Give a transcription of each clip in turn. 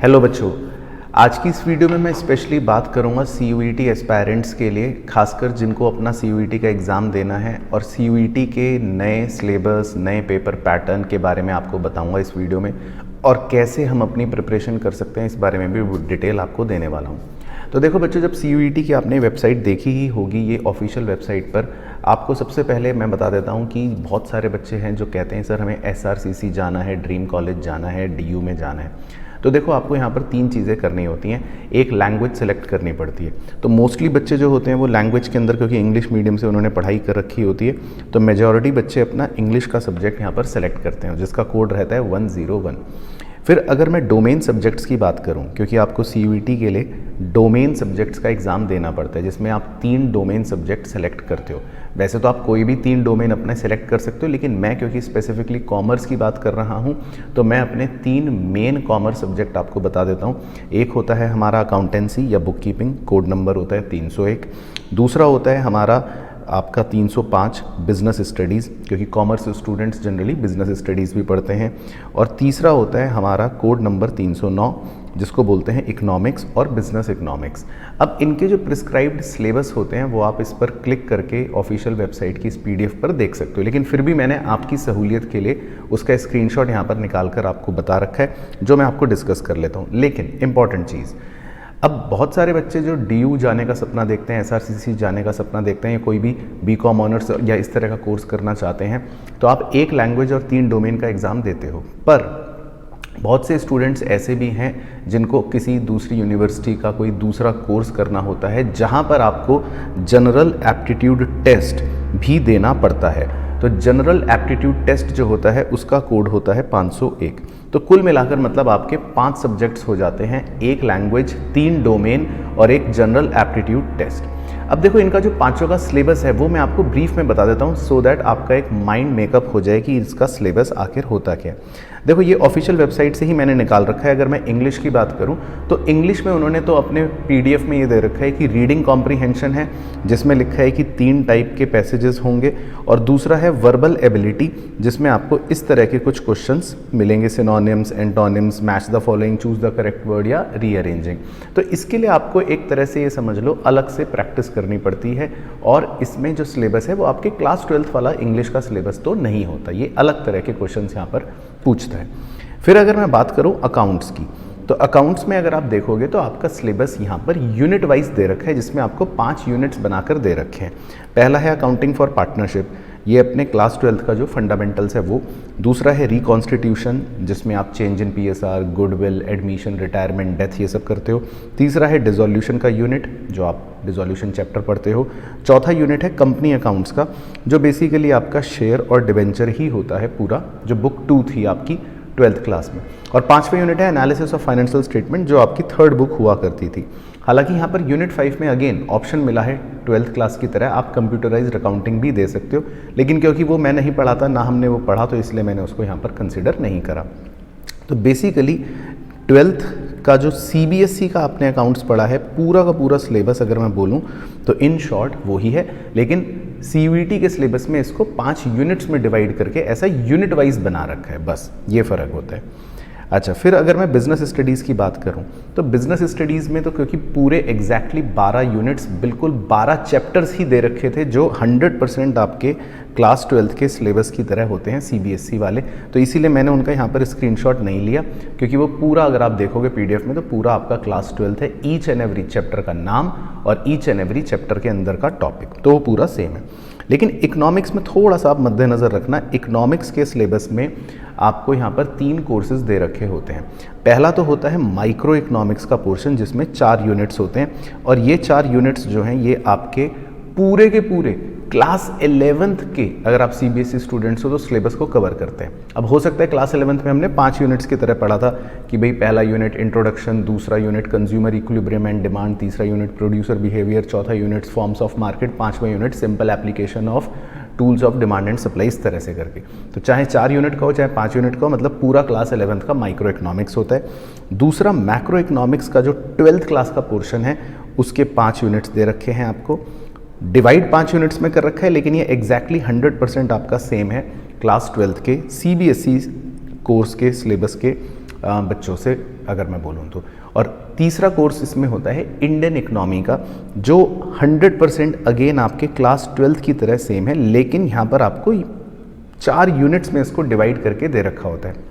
Hello बच्चों, आज की इस वीडियो में मैं स्पेशली बात करूंगा CUET एस्पायरेंट्स के लिए, खासकर जिनको अपना CUET का एग्ज़ाम देना है और CUET के नए सिलेबस, नए पेपर पैटर्न के बारे में आपको बताऊंगा इस वीडियो में, और कैसे हम अपनी प्रिपरेशन कर सकते हैं इस बारे में भी डिटेल आपको देने वाला हूं। तो देखो बच्चों, जब CUET की आपने वेबसाइट देखी ही होगी, ये ऑफिशियल वेबसाइट पर आपको सबसे पहले मैं बता देता हूं कि बहुत सारे बच्चे हैं जो कहते हैं सर हमें SRCC जाना है, ड्रीम कॉलेज जाना है, DU में जाना है। तो देखो, आपको यहाँ पर 3 चीज़ें करनी होती हैं। एक, लैंग्वेज सेलेक्ट करनी पड़ती है। तो मोस्टली बच्चे जो होते हैं वो लैंग्वेज के अंदर, क्योंकि इंग्लिश मीडियम से उन्होंने पढ़ाई कर रखी होती है, तो मेजॉरिटी बच्चे अपना इंग्लिश का सब्जेक्ट यहाँ पर सेलेक्ट करते हैं, जिसका कोड रहता है 101। फिर अगर मैं डोमेन सब्जेक्ट्स की बात करूं, क्योंकि आपको CUET के लिए डोमेन सब्जेक्ट्स का एग्ज़ाम देना पड़ता है, जिसमें आप 3 डोमेन सब्जेक्ट सेलेक्ट करते हो। वैसे तो आप कोई भी 3 डोमेन अपने सेलेक्ट कर सकते हो, लेकिन मैं क्योंकि स्पेसिफिकली कॉमर्स की बात कर रहा हूं, तो मैं अपने 3 मेन कॉमर्स सब्जेक्ट आपको बता देता हूं। एक होता है हमारा अकाउंटेंसी या बुक कीपिंग, कोड नंबर होता है 301। दूसरा होता है हमारा आपका 305 बिज़नेस स्टडीज़, क्योंकि commerce students generally business studies भी पढ़ते हैं। और तीसरा होता है हमारा कोड नंबर 309, जिसको बोलते हैं इकोनॉमिक्स और बिज़नेस इकोनॉमिक्स। अब इनके जो प्रिस्क्राइब्ड सिलेबस होते हैं वो आप इस पर क्लिक करके ऑफिशियल वेबसाइट की इस PDF पर देख सकते हो, लेकिन फिर भी मैंने आपकी सहूलियत के लिए उसका स्क्रीनशॉट यहाँ पर निकाल कर आपको बता रखा है, जो मैं आपको डिस्कस कर लेता हूँ। लेकिन इंपॉर्टेंट चीज़, अब बहुत सारे बच्चे जो DU जाने का सपना देखते हैं, SRCC जाने का सपना देखते हैं, या कोई भी BCom ऑनर्स या इस तरह का कोर्स करना चाहते हैं, तो आप एक लैंग्वेज और 3 डोमेन का एग्ज़ाम देते हो। पर बहुत से स्टूडेंट्स ऐसे भी हैं जिनको किसी दूसरी यूनिवर्सिटी का कोई दूसरा कोर्स करना होता है, जहां पर आपको जनरल एप्टीट्यूड टेस्ट भी देना पड़ता है। तो जनरल एप्टीट्यूड टेस्ट जो होता है उसका कोड होता है 501। तो कुल मिलाकर मतलब आपके 5 सब्जेक्ट्स हो जाते हैं, एक लैंग्वेज, 3 डोमेन और एक जनरल एप्टीट्यूड टेस्ट। अब देखो, इनका जो 5 का सिलेबस है वो मैं आपको ब्रीफ में बता देता हूँ, सो दैट आपका एक माइंड मेकअप हो जाए कि इसका सिलेबस आखिर होता क्या है। देखो, ये ऑफिशियल वेबसाइट से ही मैंने निकाल रखा है। अगर मैं इंग्लिश की बात करूं तो इंग्लिश में उन्होंने तो अपने PDF में ये दे रखा है कि रीडिंग कॉम्प्रीहेंशन है, जिसमें लिखा है कि 3 टाइप के पैसेजेस होंगे, और दूसरा है वर्बल एबिलिटी, जिसमें आपको इस तरह के कुछ क्वेश्चंस मिलेंगे, synonyms, antonyms, match the following, choose the correct word या रीअरेंजिंग। तो इसके लिए आपको एक तरह से ये समझ लो अलग से प्रैक्टिस करनी पड़ती है, और इसमें जो सिलेबस है वो आपके क्लास 12th वाला इंग्लिश का सिलेबस तो नहीं होता, ये अलग तरह के क्वेश्चन यहाँ पर पूछता है। फिर अगर मैं बात करूं अकाउंट्स की, तो अकाउंट्स में अगर आप देखोगे तो आपका सिलेबस यहाँ पर यूनिट वाइज दे रखा है, जिसमें आपको 5 यूनिट्स बनाकर दे रखे हैं। पहला है अकाउंटिंग फॉर पार्टनरशिप, ये अपने क्लास 12th का जो फंडामेंटल्स है वो। दूसरा है रिकॉन्स्टिट्यूशन, जिसमें आप change in PSR, goodwill, admission, retirement, death, ये सब करते हो। तीसरा है डिसोल्यूशन का यूनिट, जो आप डिसोल्यूशन चैप्टर पढ़ते हो। चौथा यूनिट है कंपनी अकाउंट्स का, जो बेसिकली आपका शेयर और डिबेंचर ही होता है पूरा, जो बुक 2 थी आपकी 12th क्लास में। और 5वां यूनिट है एनालिसिस ऑफ फाइनेंशियल स्टेटमेंट, जो आपकी 3rd बुक हुआ करती थी। हालांकि यहाँ पर यूनिट 5 में अगेन ऑप्शन मिला है 12th क्लास की तरह, आप कंप्यूटराइज्ड अकाउंटिंग भी दे सकते हो, लेकिन क्योंकि वो मैं नहीं पढ़ाता, ना हमने वो पढ़ा, तो इसलिए मैंने उसको यहाँ पर कंसिडर नहीं करा। तो बेसिकली 12th का जो CBSE का आपने अकाउंट्स पढ़ा है, पूरा का पूरा सिलेबस अगर मैं बोलूँ तो इन शॉर्ट वो ही है, लेकिन CUET के सिलेबस में इसको 5 यूनिट्स में डिवाइड करके ऐसा यूनिट वाइज बना रखा है, बस ये फ़र्क होता है। अच्छा, फिर अगर मैं बिज़नेस स्टडीज़ की बात करूं, तो बिज़नेस स्टडीज़ में तो क्योंकि पूरे एग्जैक्टली 12 यूनिट्स, बिल्कुल 12 चैप्टर्स ही दे रखे थे, जो 100% आपके क्लास 12th के सिलेबस की तरह होते हैं CBSE वाले, तो इसीलिए मैंने उनका यहाँ पर स्क्रीनशॉट नहीं लिया, क्योंकि वो पूरा अगर आप देखोगे PDF में तो पूरा आपका क्लास 12th है। ईच एंड एवरी चैप्टर का नाम और ईच एंड एवरी चैप्टर के अंदर का टॉपिक तो वो पूरा सेम है। लेकिन इकोनॉमिक्स में थोड़ा सा आप मद्देनज़र रखना, इकोनॉमिक्स के सिलेबस में आपको यहाँ पर 3 कोर्सेज दे रखे होते हैं। पहला तो होता है माइक्रो इकोनॉमिक्स का पोर्शन, जिसमें 4 यूनिट्स होते हैं, और ये 4 यूनिट्स जो हैं ये आपके पूरे के पूरे क्लास 11th के, अगर आप CBSE स्टूडेंट्स हो तो सिलेबस को कवर करते हैं। अब हो सकता है क्लास 11th में हमने 5 यूनिट्स की तरह पढ़ा था कि भाई पहला यूनिट इंट्रोडक्शन, दूसरा unit consumer equilibrium and demand, तीसरा यूनिट प्रोड्यूसर बिहेवियर, चौथा यूनिट फॉर्म्स ऑफ मार्केट, 5वां unit simple application of tools of demand and supply, इस तरह से करके। तो चाहे 4 यूनिट का हो चाहे 5 यूनिट का हो, मतलब पूरा क्लास 11th का माइक्रो इकोनॉमिक्स होता है। दूसरा मैक्रो इकोनॉमिक्स का जो 12th क्लास का पोर्शन है, उसके 5 यूनिट्स दे रखे हैं आपको, डिवाइड 5 यूनिट्स में कर रखा है, लेकिन ये एग्जैक्टली 100% आपका सेम है क्लास 12th के CBSE कोर्स के सिलेबस के बच्चों से अगर मैं बोलूँ तो। और तीसरा कोर्स इसमें होता है इंडियन इकोनॉमी का, जो 100% अगेन आपके क्लास 12th की तरह सेम है, लेकिन यहाँ पर आपको 4 यूनिट्स में इसको डिवाइड करके दे रखा होता है।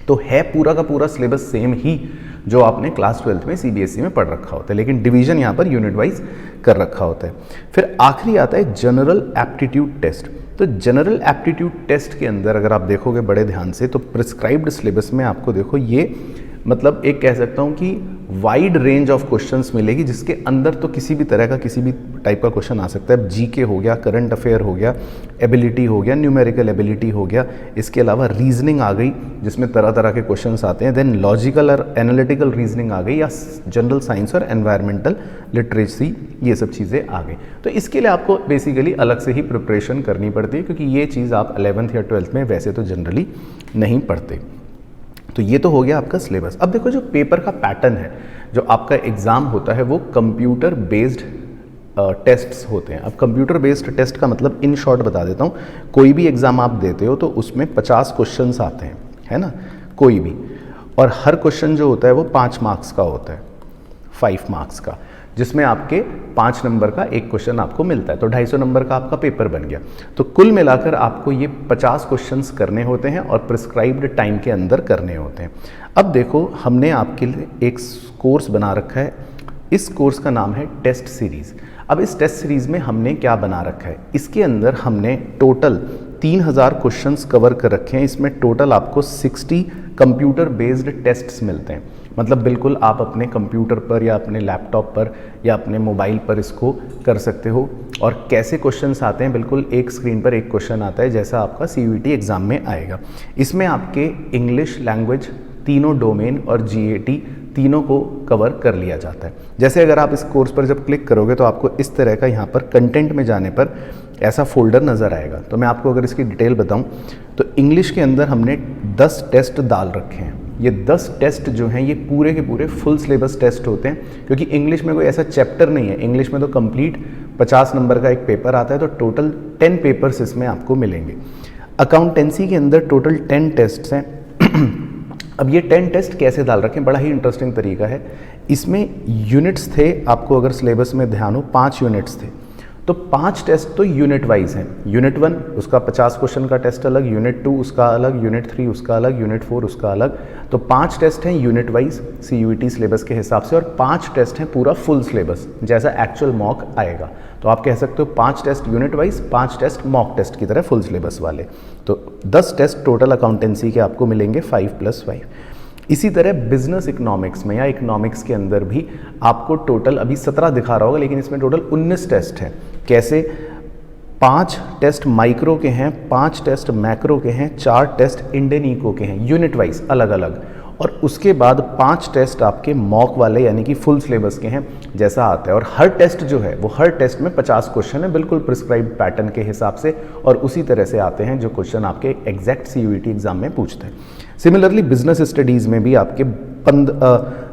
तो है पूरा का पूरा सिलेबस सेम ही जो आपने क्लास 12th में सीबीएसई में पढ़ रखा होता है, लेकिन डिवीजन यहाँ पर यूनिट वाइज कर रखा होता है। फिर आखिरी आता है जनरल एप्टीट्यूड टेस्ट। तो जनरल एप्टीट्यूड टेस्ट के अंदर अगर आप देखोगे बड़े ध्यान से, तो प्रिस्क्राइब्ड सिलेबस में आपको देखो ये मतलब एक कह सकता हूँ कि वाइड रेंज ऑफ क्वेश्चंस मिलेगी, जिसके अंदर तो किसी भी तरह का किसी भी टाइप का क्वेश्चन आ सकता है। जीके हो गया, करंट अफेयर हो गया, एबिलिटी हो गया, न्यूमेरिकल एबिलिटी हो गया, इसके अलावा रीजनिंग आ गई जिसमें तरह तरह के क्वेश्चंस आते हैं, देन लॉजिकल और एनालिटिकल रीजनिंग आ गई, या जनरल साइंस और एनवायरमेंटल लिटरेसी, ये सब चीज़ें आ गई। तो इसके लिए आपको बेसिकली अलग से ही प्रिपरेशन करनी पड़ती है, क्योंकि ये चीज़ आप 11th या 12th में वैसे तो जनरली नहीं पढ़ते। तो ये तो हो गया आपका सिलेबस। अब देखो जो पेपर का पैटर्न है, जो आपका एग्ज़ाम होता है वो कंप्यूटर बेस्ड टेस्ट्स होते हैं। अब कंप्यूटर बेस्ड टेस्ट का मतलब इन शॉर्ट बता देता हूँ, कोई भी एग्ज़ाम आप देते हो तो उसमें 50 क्वेश्चंस आते हैं, है ना, कोई भी, और हर क्वेश्चन जो होता है वो 5 मार्क्स का होता है, 5 मार्क्स का, जिसमें आपके 5 नंबर का एक क्वेश्चन आपको मिलता है, तो 250 नंबर का आपका पेपर बन गया। तो कुल मिलाकर आपको ये 50 क्वेश्चंस करने होते हैं और प्रिस्क्राइब्ड टाइम के अंदर करने होते हैं। अब देखो हमने आपके लिए एक कोर्स बना रखा है, इस कोर्स का नाम है टेस्ट सीरीज़। अब इस टेस्ट सीरीज़ में हमने क्या बना रखा है, इसके अंदर हमने टोटल 3000 क्वेश्चंस कवर कर रखे हैं। इसमें टोटल आपको 60 कंप्यूटर बेस्ड टेस्ट्स मिलते हैं, मतलब बिल्कुल आप अपने कंप्यूटर पर या अपने लैपटॉप पर या अपने मोबाइल पर इसको कर सकते हो। और कैसे क्वेश्चंस आते हैं, बिल्कुल एक स्क्रीन पर एक क्वेश्चन आता है जैसा आपका सीयूईटी एग्ज़ाम में आएगा। इसमें आपके इंग्लिश लैंग्वेज, तीनों डोमेन और जीएटी तीनों को कवर कर लिया जाता है। जैसे अगर आप इस कोर्स पर जब क्लिक करोगे तो आपको इस तरह का यहाँ पर कंटेंट में जाने पर ऐसा फोल्डर नज़र आएगा। तो मैं आपको अगर इसकी डिटेल बताऊँ तो इंग्लिश के अंदर हमने 10 टेस्ट डाल रखे हैं। ये 10 टेस्ट जो हैं ये पूरे के पूरे फुल सिलेबस टेस्ट होते हैं, क्योंकि इंग्लिश में कोई ऐसा चैप्टर नहीं है। इंग्लिश में तो कंप्लीट 50 नंबर का एक पेपर आता है, तो टोटल 10 पेपर्स इसमें आपको मिलेंगे। अकाउंटेंसी के अंदर टोटल 10 टेस्ट्स हैं। अब ये 10 टेस्ट कैसे डाल रखे हैं, बड़ा ही इंटरेस्टिंग तरीका है। इसमें यूनिट्स थे, आपको अगर सिलेबस में ध्यान हो 5 यूनिट्स थे, तो 5 टेस्ट तो यूनिट वाइज हैं। यूनिट 1 उसका 50 क्वेश्चन का टेस्ट अलग, यूनिट 2 उसका अलग, यूनिट 3 उसका अलग, यूनिट 4 उसका अलग। तो 5 टेस्ट हैं यूनिट वाइज सीयूईटी सिलेबस के हिसाब से, और 5 टेस्ट हैं पूरा फुल सिलेबस जैसा एक्चुअल मॉक आएगा। तो आप कह सकते हो 5 test unit wise, 5 test mock test की तरह फुल सिलेबस वाले। तो 10 टेस्ट टोटल अकाउंटेंसी के आपको मिलेंगे 5+5। इसी तरह बिजनेस इकोनॉमिक्स में या इकोनॉमिक्स के अंदर भी आपको टोटल अभी 17 दिखा रहा होगा, लेकिन इसमें टोटल 19 टेस्ट हैं। कैसे? 5 टेस्ट माइक्रो के हैं, 5 टेस्ट मैक्रो के हैं, 4 टेस्ट इंडियन इको के हैं यूनिट वाइज अलग अलग, और उसके बाद 5 टेस्ट आपके मॉक वाले यानी कि फुल सिलेबस के हैं जैसा आता है। और हर टेस्ट जो है वो हर टेस्ट में 50 क्वेश्चन है, बिल्कुल प्रिस्क्राइब्ड पैटर्न के हिसाब से, और उसी तरह से आते हैं जो क्वेश्चन आपके एग्जैक्ट सीयूईटी एग्जाम में पूछते हैं। सिमिलरली बिजनेस स्टडीज़ में भी आपके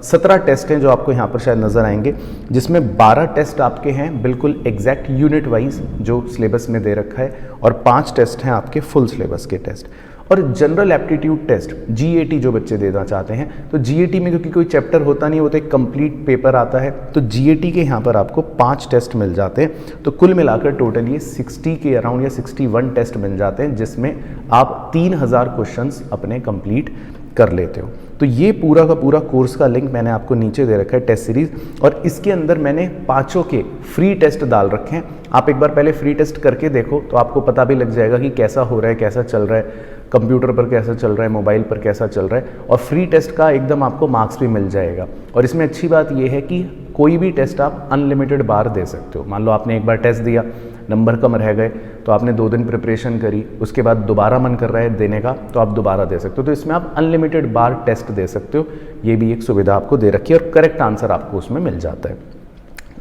17 टेस्ट हैं जो आपको यहाँ पर शायद नज़र आएंगे, जिसमें 12 टेस्ट आपके हैं बिल्कुल एग्जैक्ट यूनिट वाइज जो सिलेबस में दे रखा है, और 5 टेस्ट हैं आपके फुल सिलेबस के टेस्ट। और जनरल एप्टीट्यूड टेस्ट जीएटी जो बच्चे देना चाहते हैं, तो जीएटी में क्योंकि कोई चैप्टर होता नहीं, वो तो एक कंप्लीट पेपर आता है, तो जीएटी के यहाँ पर आपको 5 टेस्ट मिल जाते हैं। तो कुल मिलाकर टोटल ये 60 के अराउंड या 61 टेस्ट बन जाते हैं, जिसमें आप 3000 क्वेश्चंस अपने कंप्लीट कर लेते हो। तो ये पूरा का पूरा कोर्स का लिंक मैंने आपको नीचे दे रखा है, टेस्ट सीरीज़, और इसके अंदर मैंने 5 के फ्री टेस्ट डाल रखे हैं। आप एक बार पहले फ्री टेस्ट करके देखो तो आपको पता भी लग जाएगा कि कैसा हो रहा है, कैसा चल रहा है, कंप्यूटर पर कैसा चल रहा है, मोबाइल पर कैसा चल रहा है, और फ्री टेस्ट का एकदम आपको मार्क्स भी मिल जाएगा। और इसमें अच्छी बात यह है कि कोई भी टेस्ट आप अनलिमिटेड बार दे सकते हो। मान लो आपने एक बार टेस्ट दिया, नंबर कम रह गए, तो आपने 2 दिन प्रिपरेशन करी, उसके बाद दोबारा मन कर रहा है देने का, तो आप दोबारा दे सकते हो। तो इसमें आप अनलिमिटेड बार टेस्ट दे सकते हो, ये भी एक सुविधा आपको दे रखी है, और करेक्ट आंसर आपको उसमें मिल जाता है।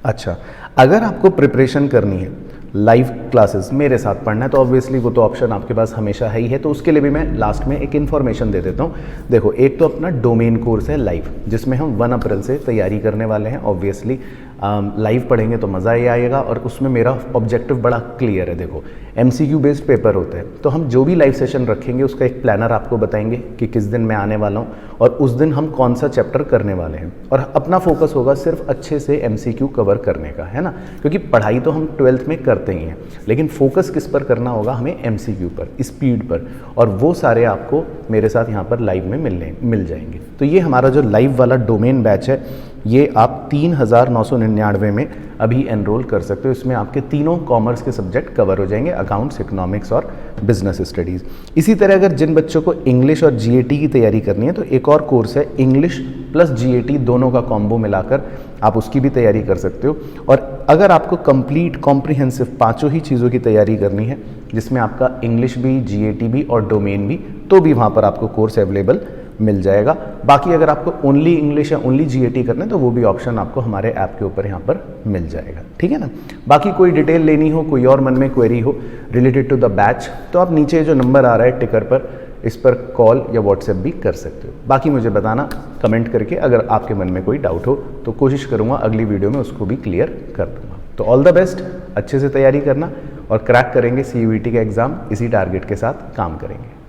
अच्छा, अगर आपको प्रिपरेशन करनी है, लाइव क्लासेस मेरे साथ पढ़ना है, तो ऑब्वियसली वो तो ऑप्शन आपके पास हमेशा है ही है। तो उसके लिए भी मैं लास्ट में एक इन्फॉर्मेशन दे देता हूँ। देखो, एक तो अपना डोमेन कोर्स है लाइव, जिसमें हम 1 अप्रैल से तैयारी करने वाले हैं। ऑब्वियसली लाइव पढ़ेंगे तो मज़ा ही आएगा, और उसमें मेरा ऑब्जेक्टिव बड़ा क्लियर है। देखो, MCQ बेस्ड पेपर होता है, तो हम जो भी लाइव सेशन रखेंगे उसका एक प्लानर आपको बताएंगे कि किस दिन मैं आने वाला हूँ, और उस दिन हम कौन सा चैप्टर करने वाले हैं, और अपना फोकस होगा सिर्फ अच्छे से MCQ कवर करने का, है ना, क्योंकि पढ़ाई तो हम 12th में करते ही हैं, लेकिन फोकस किस पर करना होगा हमें, MCQ पर, स्पीड पर, और वो सारे आपको मेरे साथ यहाँ पर लाइव में मिल जाएंगे। तो ये हमारा जो लाइव वाला डोमेन बैच है, ये आप 3,999 में अभी एनरोल कर सकते हो। इसमें आपके तीनों कॉमर्स के सब्जेक्ट कवर हो जाएंगे, अकाउंट्स, इकोनॉमिक्स और बिजनेस स्टडीज़। इसी तरह अगर जिन बच्चों को इंग्लिश और GAT की तैयारी करनी है तो एक और कोर्स है, इंग्लिश प्लस GAT दोनों का कॉम्बो मिलाकर आप उसकी भी तैयारी कर सकते हो। और अगर आपको कंप्लीट कॉम्प्रिहेंसिव पाँचों ही चीज़ों की तैयारी करनी है, जिसमें आपका इंग्लिश भी, GAT भी और डोमेन भी, तो भी वहाँ पर आपको कोर्स अवेलेबल मिल जाएगा। बाकी अगर आपको ओनली इंग्लिश या ओनली GAT करना है तो वो भी ऑप्शन आपको हमारे ऐप के ऊपर यहाँ पर मिल जाएगा, ठीक है ना। बाकी कोई डिटेल लेनी हो, कोई और मन में क्वेरी हो रिलेटेड टू द बैच, तो आप नीचे जो नंबर आ रहा है टिकर पर, इस पर कॉल या व्हाट्सएप भी कर सकते हो। बाकी मुझे बताना कमेंट करके अगर आपके मन में कोई डाउट हो, तो कोशिश करूँगा अगली वीडियो में उसको भी क्लियर कर दूँगा। तो ऑल द बेस्ट, अच्छे से तैयारी करना और क्रैक करेंगे CUET का एग्ज़ाम, इसी टारगेट के साथ काम करेंगे।